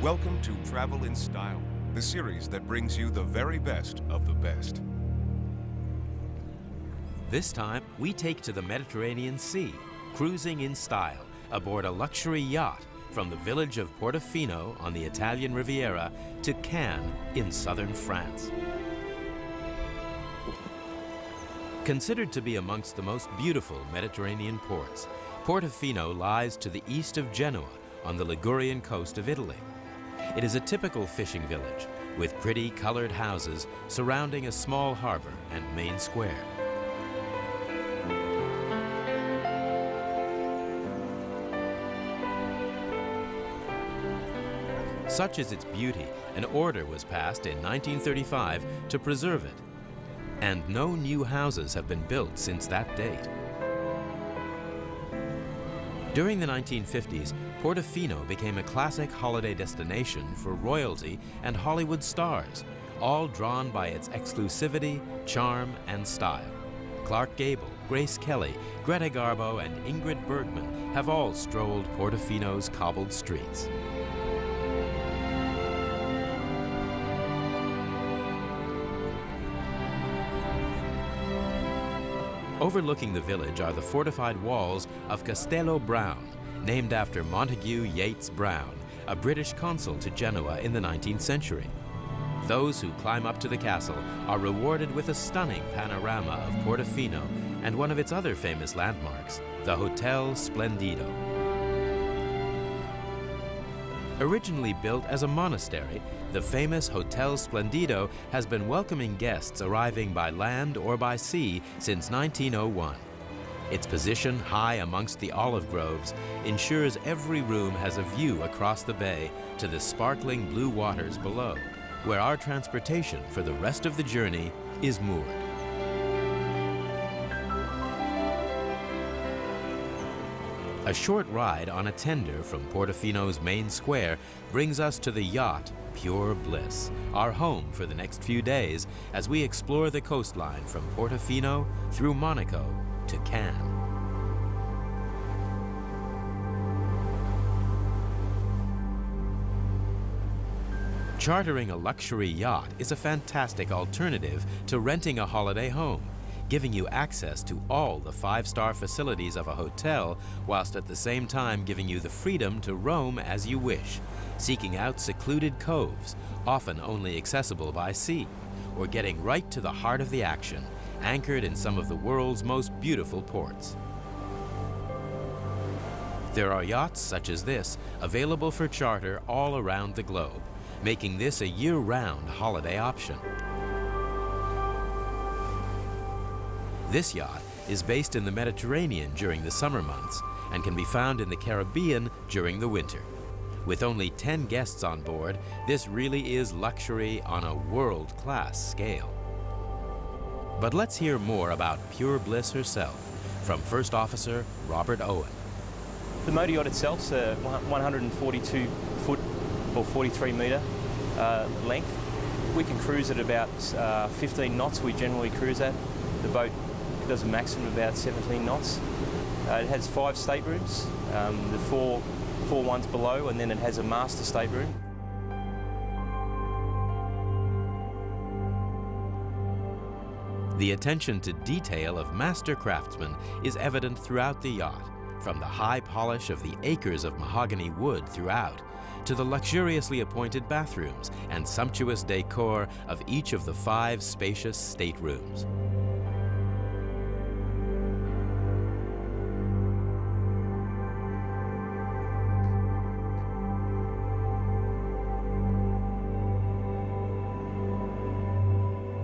Welcome to Travel in Style, the series that brings you the very best of the best. This time, we take to the Mediterranean Sea, cruising in style aboard a luxury yacht from the village of Portofino on the Italian Riviera to Cannes in southern France. Considered to be amongst the most beautiful Mediterranean ports, Portofino lies to the east of Genoa on the Ligurian coast of Italy. It is a typical fishing village with pretty colored houses surrounding a small harbor and main square. Such is its beauty, an order was passed in 1935 to preserve it, and no new houses have been built since that date. During the 1950s, Portofino became a classic holiday destination for royalty and Hollywood stars, all drawn by its exclusivity, charm, and style. Clark Gable, Grace Kelly, Greta Garbo, and Ingrid Bergman have all strolled Portofino's cobbled streets. Overlooking the village are the fortified walls of Castello Brown, named after Montague Yates Brown, a British consul to Genoa in the 19th century. Those who climb up to the castle are rewarded with a stunning panorama of Portofino and one of its other famous landmarks, the Hotel Splendido. Originally built as a monastery, the famous Hotel Splendido has been welcoming guests arriving by land or by sea since 1901. Its position high amongst the olive groves ensures every room has a view across the bay to the sparkling blue waters below, where our transportation for the rest of the journey is moored. A short ride on a tender from Portofino's main square brings us to the yacht Pure Bliss, our home for the next few days as we explore the coastline from Portofino through Monaco to Cannes. Chartering a luxury yacht is a fantastic alternative to renting a holiday home, giving you access to all the five-star facilities of a hotel, whilst at the same time giving you the freedom to roam as you wish, seeking out secluded coves, often only accessible by sea, or getting right to the heart of the action, anchored in some of the world's most beautiful ports. There are yachts such as this available for charter all around the globe, making this a year-round holiday option. This yacht is based in the Mediterranean during the summer months and can be found in the Caribbean during the winter. With only 10 guests on board, this really is luxury on a world-class scale. But let's hear more about Pure Bliss herself from First Officer Robert Owen. The motor yacht itself is a 142 foot or 43 metre length. We can cruise at about 15 knots we generally cruise at. The boat does a maximum of about 17 knots. It has 5 staterooms, the four ones below, and then it has a master stateroom. The attention to detail of master craftsmen is evident throughout the yacht, from the high polish of the acres of mahogany wood throughout, to the luxuriously appointed bathrooms and sumptuous decor of each of the 5 spacious staterooms.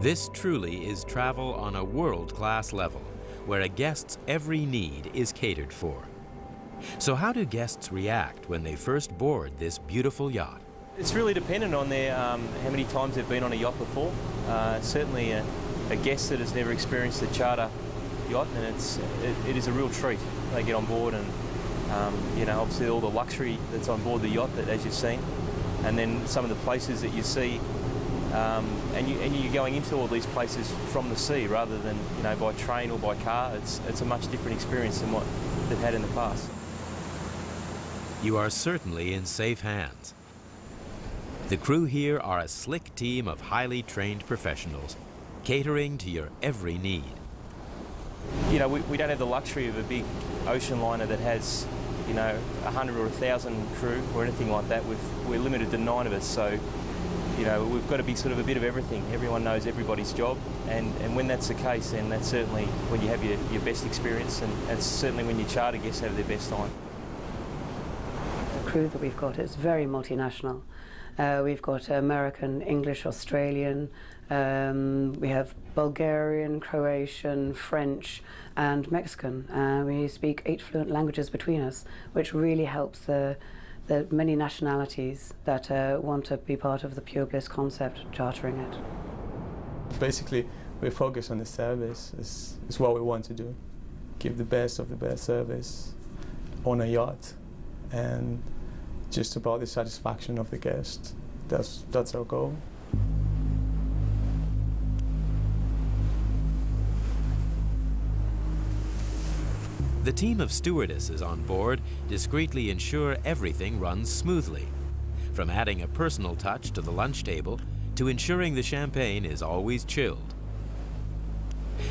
This truly is travel on a world-class level, where a guest's every need is catered for. So how do guests react when they first board this beautiful yacht? It's really dependent on their how many times they've been on a yacht before. Certainly a guest that has never experienced a charter yacht, and it is a real treat. They get on board and you know, obviously all the luxury that's on board the yacht, that as you've seen, and then some of the places that you see. And you're going into all these places from the sea rather than, you know, by train or by car. It's a much different experience than what they've had in the past. You are certainly in safe hands. The crew here are a slick team of highly trained professionals, catering to your every need. You know, we don't have the luxury of a big ocean liner that has, you know, 100 or 1,000 crew or anything like that. We're limited to 9 of us, so, you know, we've got to be sort of a bit of everything. Everyone knows everybody's job, and when that's the case, then that's certainly when you have your best experience, and it's certainly when your charter guests have their best time. The crew that we've got is very multinational. We've got American, English, Australian, we have Bulgarian, Croatian, French and Mexican. We speak 8 fluent languages between us, which really helps the many nationalities that want to be part of the Pure Bliss concept, chartering it. Basically, we focus on the service. It's what we want to do. Give the best of the best service on a yacht, and just about the satisfaction of the guest. That's our goal. The team of stewardesses on board discreetly ensure everything runs smoothly, from adding a personal touch to the lunch table to ensuring the champagne is always chilled.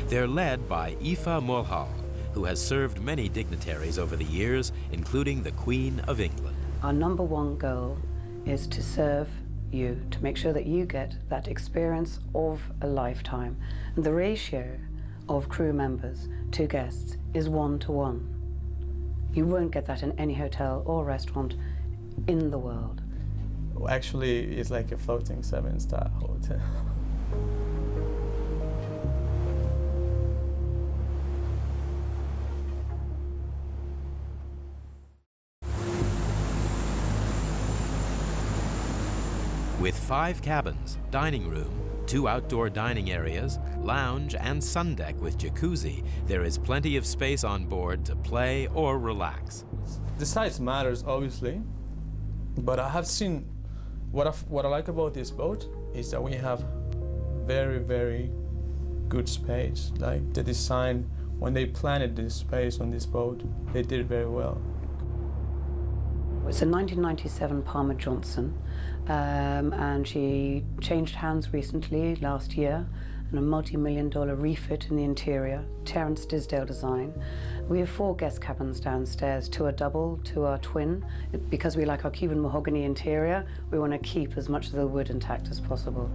They're led by Aoife Mulhall, who has served many dignitaries over the years, including the Queen of England. Our #1 goal is to serve you, to make sure that you get that experience of a lifetime. And the ratio of crew members to guests is 1 to 1. You won't get that in any hotel or restaurant in the world. Actually, it's like a floating 7-star hotel. With 5 cabins, dining room, 2 outdoor dining areas, lounge and sun deck with jacuzzi, there is plenty of space on board to play or relax. The size matters, obviously, but I have seen what I like about this boat is that we have very, very good space. Like the design, when they planned this space on this boat, they did it very well. It's a 1997 Palmer Johnson, and she changed hands recently, last year, and a multi-million-dollar refit in the interior, Terence Disdale design. We have 4 guest cabins downstairs, 2 are double, 2 are twin. Because we like our Cuban mahogany interior, we want to keep as much of the wood intact as possible.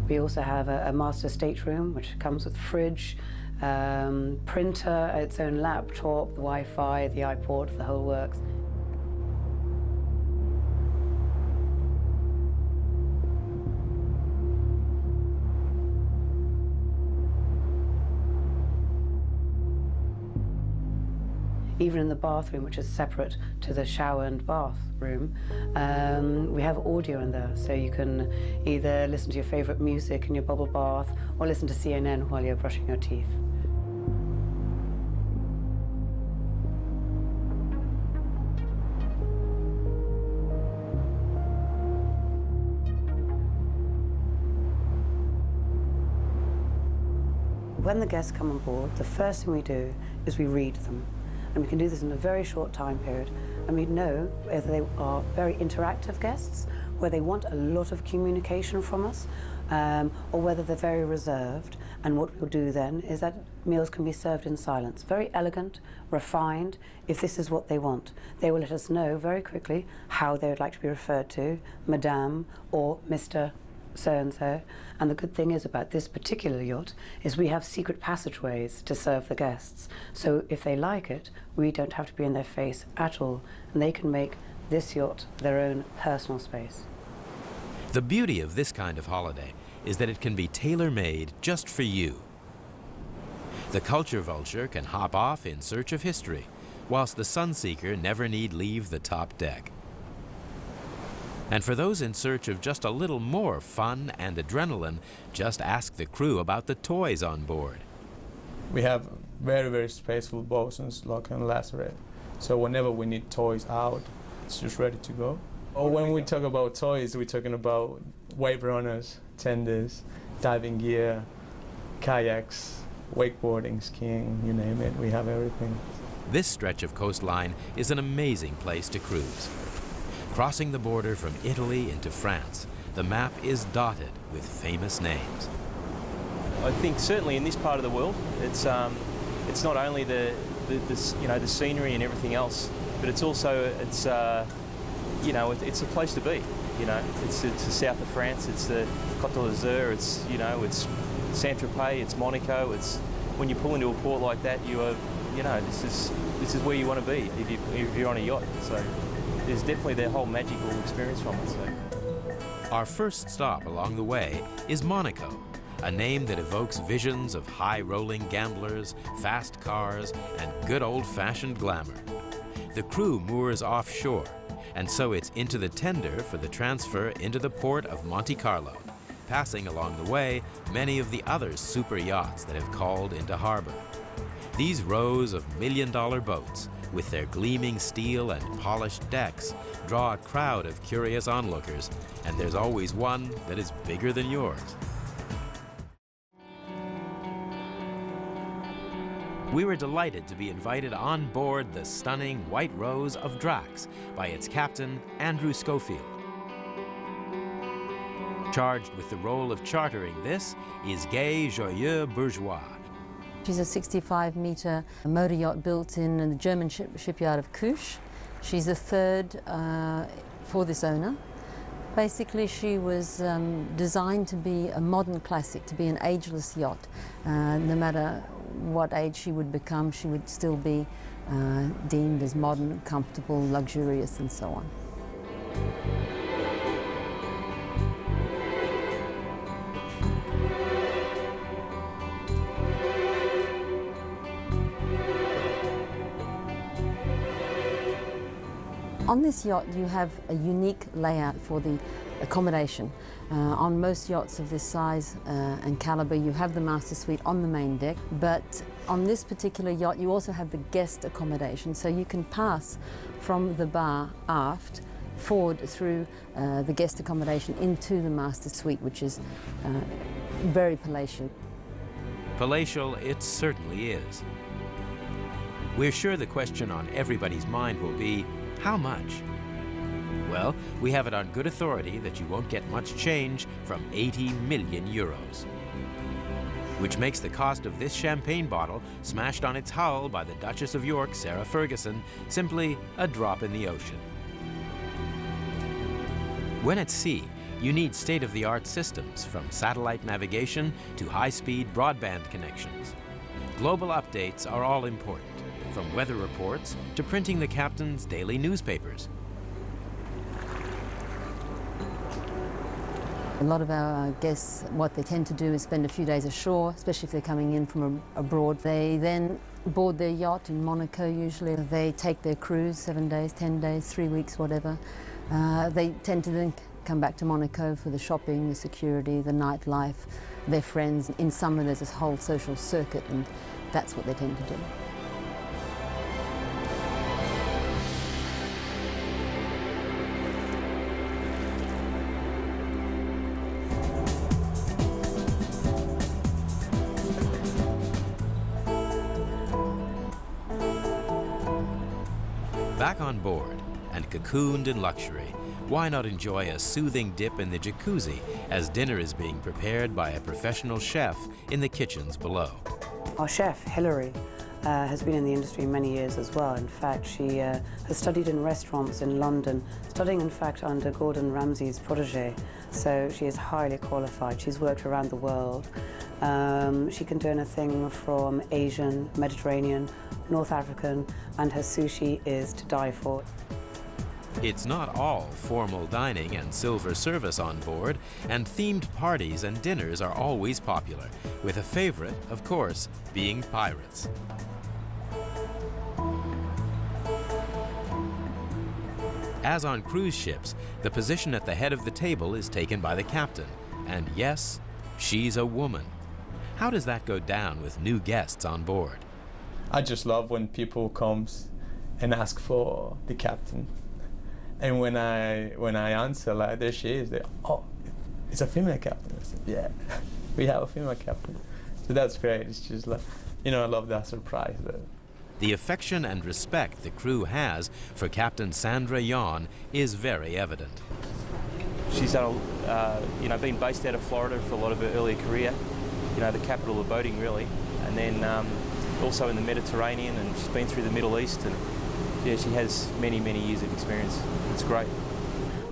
We also have a master stateroom, which comes with fridge, printer, its own laptop, the Wi-Fi, the iPod, the whole works. Even in the bathroom, which is separate to the shower and bath room, we have audio in there, so you can either listen to your favorite music in your bubble bath or listen to CNN while you're brushing your teeth. When the guests come on board, the first thing we do is we read them. And we can do this in a very short time period. And we know whether they are very interactive guests, where they want a lot of communication from us, or whether they're very reserved. And what we'll do then is that meals can be served in silence. Very elegant, refined, if this is what they want. They will let us know very quickly how they would like to be referred to, Madame or Mr. so-and-so. And the good thing is about this particular yacht is we have secret passageways to serve the guests. So if they like it, we don't have to be in their face at all, and they can make this yacht their own personal space. The beauty of this kind of holiday is that it can be tailor-made just for you. The culture vulture can hop off in search of history, whilst the sunseeker never need leave the top deck. And for those in search of just a little more fun and adrenaline, just ask the crew about the toys on board. We have very, very spaceful bosuns, Lock and Lazaret. So whenever we need toys out, it's just ready to go. Or when we talk about toys, we're talking about wave runners, tenders, diving gear, kayaks, wakeboarding, skiing, you name it, we have everything. This stretch of coastline is an amazing place to cruise. Crossing the border from Italy into France, the map is dotted with famous names. I think certainly in this part of the world, it's not only the scenery and everything else, but it's also it's a place to be. It's the south of France, it's the Côte d'Azur, it's Saint-Tropez, it's Monaco. It's when you pull into a port like that, this is where you want to be if you're on a yacht. So there's definitely that whole magical experience from it. So. Our first stop along the way is Monaco, a name that evokes visions of high-rolling gamblers, fast cars, and good old-fashioned glamour. The crew moors offshore, and so it's into the tender for the transfer into the port of Monte Carlo, passing along the way many of the other super yachts that have called into harbor. These rows of million-dollar boats, with their gleaming steel and polished decks, draw a crowd of curious onlookers, and there's always one that is bigger than yours. We were delighted to be invited on board the stunning White Rose of Drax by its captain, Andrew Schofield. Charged with the role of chartering this is Gay Joyeux Bourgeois. She's a 65-meter motor yacht built in the German shipyard of Kusch. She's the third for this owner. Basically, she was designed to be a modern classic, to be an ageless yacht. No matter what age she would become, she would still be deemed as modern, comfortable, luxurious, and so on. On this yacht, you have a unique layout for the accommodation. On most yachts of this size and caliber, you have the master suite on the main deck, but on this particular yacht, you also have the guest accommodation, so you can pass from the bar aft forward through the guest accommodation into the master suite, which is very palatial. Palatial it certainly is. We're sure the question on everybody's mind will be, how much? Well, we have it on good authority that you won't get much change from 80 million euros. Which makes the cost of this champagne bottle, smashed on its hull by the Duchess of York, Sarah Ferguson, simply a drop in the ocean. When at sea, you need state-of-the-art systems, from satellite navigation to high-speed broadband connections. Global updates are all important, from weather reports to printing the captain's daily newspapers. A lot of our guests, what they tend to do is spend a few days ashore, especially if they're coming in from abroad. They then board their yacht in Monaco usually. They take their cruise, 7 days, 10 days, 3 weeks, whatever. They tend to then come back to Monaco for the shopping, the security, the nightlife, their friends. In summer there's this whole social circuit, and that's what they tend to do. Back on board and cocooned in luxury, why not enjoy a soothing dip in the jacuzzi as dinner is being prepared by a professional chef in the kitchens below? Our chef, Hilary, has been in the industry many years as well. In fact, she has studied in restaurants in London, studying in fact under Gordon Ramsay's protege. So she is highly qualified. She's worked around the world. She can do anything from Asian, Mediterranean, North African, and her sushi is to die for. It's not all formal dining and silver service on board, and themed parties and dinners are always popular, with a favorite, of course, being pirates. As on cruise ships, the position at the head of the table is taken by the captain, and yes, she's a woman. How does that go down with new guests on board? I just love when people come and ask for the captain. And when I answer, like, there she is, oh, it's a female captain. I said, yeah, we have a female captain. So that's great. It's just like, you know, I love that surprise. The affection and respect the crew has for Captain Sandra Yon is very evident. She's done, you know, been based out of Florida for a lot of her earlier career, you know, the capital of boating really, and then also in the Mediterranean, and she's been through the Middle East, and yeah, she has many, many years of experience. It's great.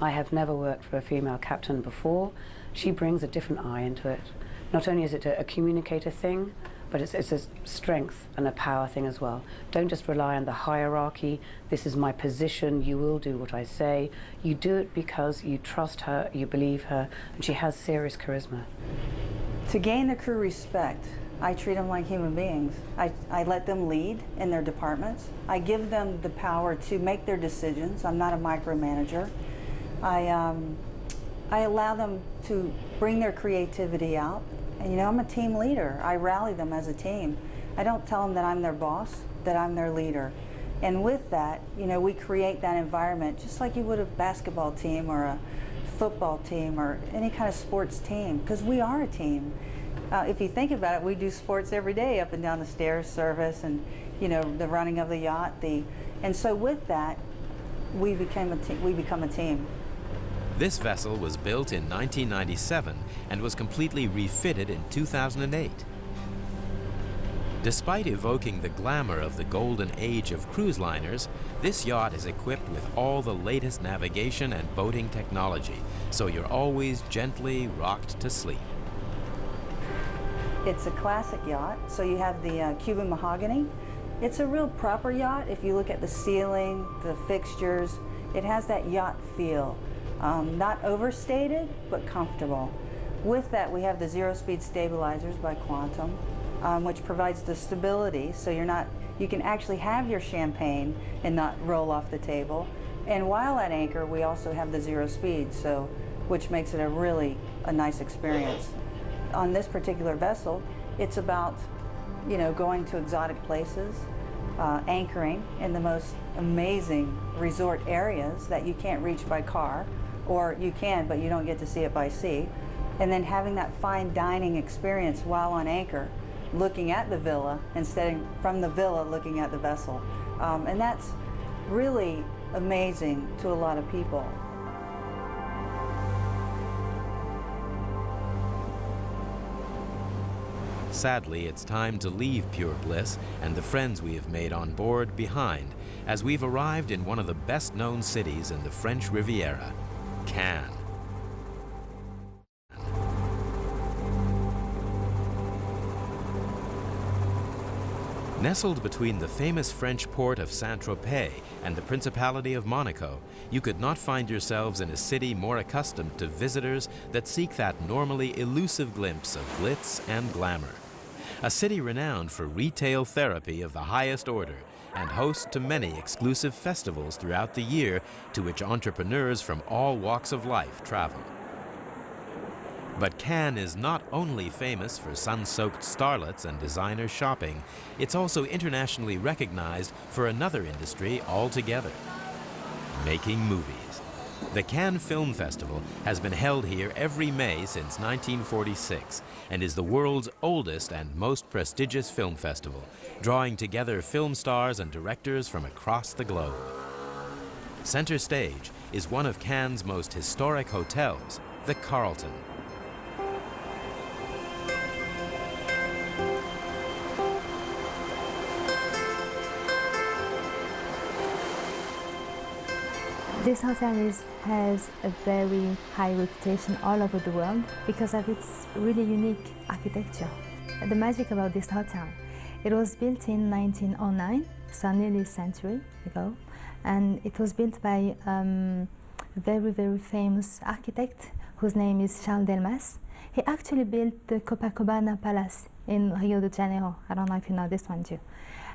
I have never worked for a female captain before. She brings a different eye into it. Not only is it a communicator thing, but it's a strength and a power thing as well. Don't just rely on the hierarchy. This is my position, you will do what I say. You do it because you trust her, you believe her, and she has serious charisma. To gain the crew respect, I treat them like human beings. I let them lead in their departments. I give them the power to make their decisions. I'm not a micromanager. I allow them to bring their creativity out. And you know, I'm a team leader. I rally them as a team. I don't tell them that I'm their boss, that I'm their leader. And with that, you know, we create that environment just like you would a basketball team or a football team or any kind of sports team, because we are a team. If you think about it, we do sports every day, up and down the stairs, service, and you know, the running of the yacht. And so with that, we become a team. This vessel was built in 1997 and was completely refitted in 2008. Despite evoking the glamour of the golden age of cruise liners, this yacht is equipped with all the latest navigation and boating technology, so you're always gently rocked to sleep. It's a classic yacht, so you have the Cuban mahogany. It's a real proper yacht. If you look at the ceiling, the fixtures, it has that yacht feel. Not overstated, but comfortable. With that, we have the zero-speed stabilizers by Quantum, which provides the stability, so you can actually have your champagne and not roll off the table. And while at anchor, we also have the zero speed, which makes it a nice experience. On this particular vessel, it's about, you know, going to exotic places, anchoring in the most amazing resort areas that you can't reach by car, or you can, but you don't get to see it by sea. And then having that fine dining experience while on anchor, looking at the villa instead of from the villa looking at the vessel. And that's really amazing to a lot of people. Sadly, it's time to leave Pure Bliss and the friends we have made on board behind, as we've arrived in one of the best-known cities in the French Riviera, Cannes. Nestled between the famous French port of Saint-Tropez and the Principality of Monaco, you could not find yourselves in a city more accustomed to visitors that seek that normally elusive glimpse of glitz and glamour. A city renowned for retail therapy of the highest order and host to many exclusive festivals throughout the year to which entrepreneurs from all walks of life travel. But Cannes is not only famous for sun-soaked starlets and designer shopping, it's also internationally recognized for another industry altogether: making movies. The Cannes Film Festival has been held here every May since 1946 and is the world's oldest and most prestigious film festival, drawing together film stars and directors from across the globe. Center stage is one of Cannes' most historic hotels, the Carlton. This hotel has a very high reputation all over the world because of its really unique architecture. The magic about this hotel, it was built in 1909, so nearly a century ago, and it was built by a very, very famous architect whose name is Charles Delmas. He actually built the Copacabana Palace in Rio de Janeiro. I don't know if you know this one too.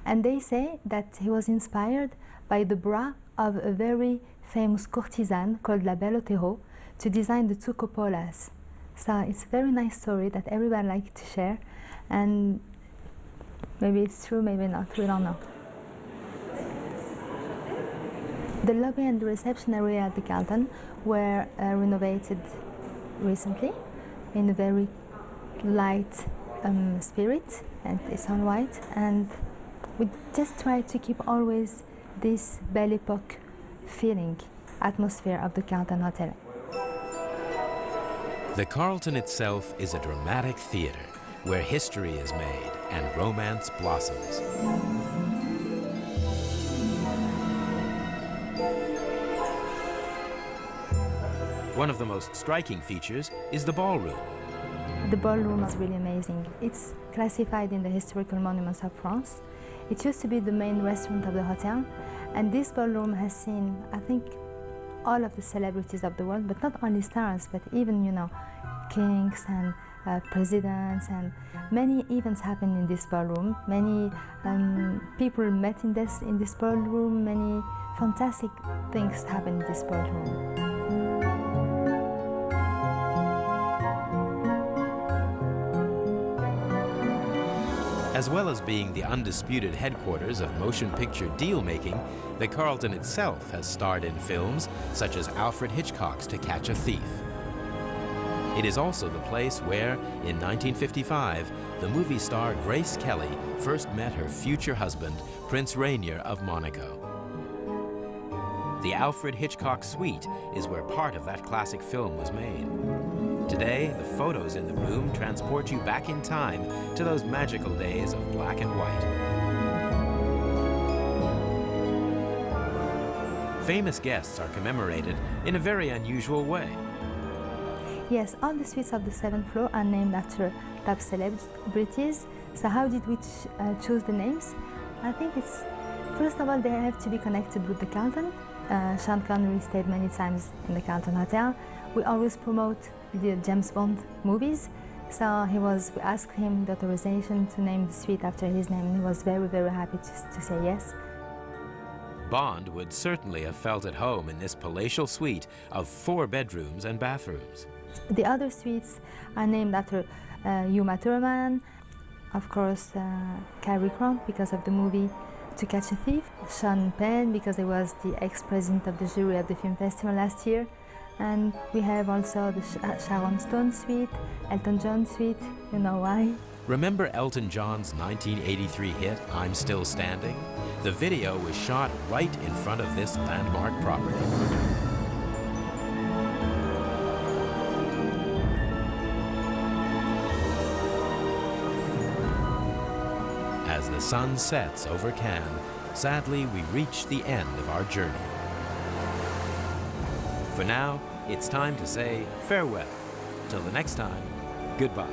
And they say that he was inspired by the bra of a very famous courtesan called La Belle Otero to design the two cupolas. So it's a very nice story that everybody likes to share, and maybe it's true, maybe not, we don't know. The lobby and the reception area at the Carlton were renovated recently in a very light spirit, and it's all white. And we just try to keep always this Belle Epoque feeling, atmosphere of the Carlton Hotel. The Carlton itself is a dramatic theater where history is made and romance blossoms. One of the most striking features is the ballroom. The ballroom is really amazing. It's classified in the Historical Monuments of France. It used to be the main restaurant of the hotel, and this ballroom has seen, I think, all of the celebrities of the world, but not only stars, but even, you know, kings and presidents, and many events happen in this ballroom. Many people met in this ballroom. Many fantastic things happen in this ballroom. As well as being the undisputed headquarters of motion picture deal-making, the Carlton itself has starred in films such as Alfred Hitchcock's To Catch a Thief. It is also the place where, in 1955, the movie star Grace Kelly first met her future husband, Prince Rainier of Monaco. The Alfred Hitchcock Suite is where part of that classic film was made. Today, the photos in the room transport you back in time to those magical days of black and white. Famous guests are commemorated in a very unusual way. Yes, all the suites of the 7th floor are named after top celebrities. So how did we choose the names? I think it's, first of all, they have to be connected with the Carlton. Sean Connery stayed many times in the Carlton Hotel. We always promote the James Bond movies. So we asked him the authorization to name the suite after his name, and he was very, very happy to say yes. Bond would certainly have felt at home in this palatial suite of 4 bedrooms and bathrooms. The other suites are named after Uma Thurman, of course Cary Grant because of the movie To Catch a Thief, Sean Penn because he was the ex-president of the jury at the film festival last year, and we have also the Sharon Stone suite, Elton John suite, you know why. Remember Elton John's 1983 hit, I'm Still Standing? The video was shot right in front of this landmark property. As the sun sets over Cannes, sadly we reach the end of our journey. For now, it's time to say farewell. Till the next time, goodbye.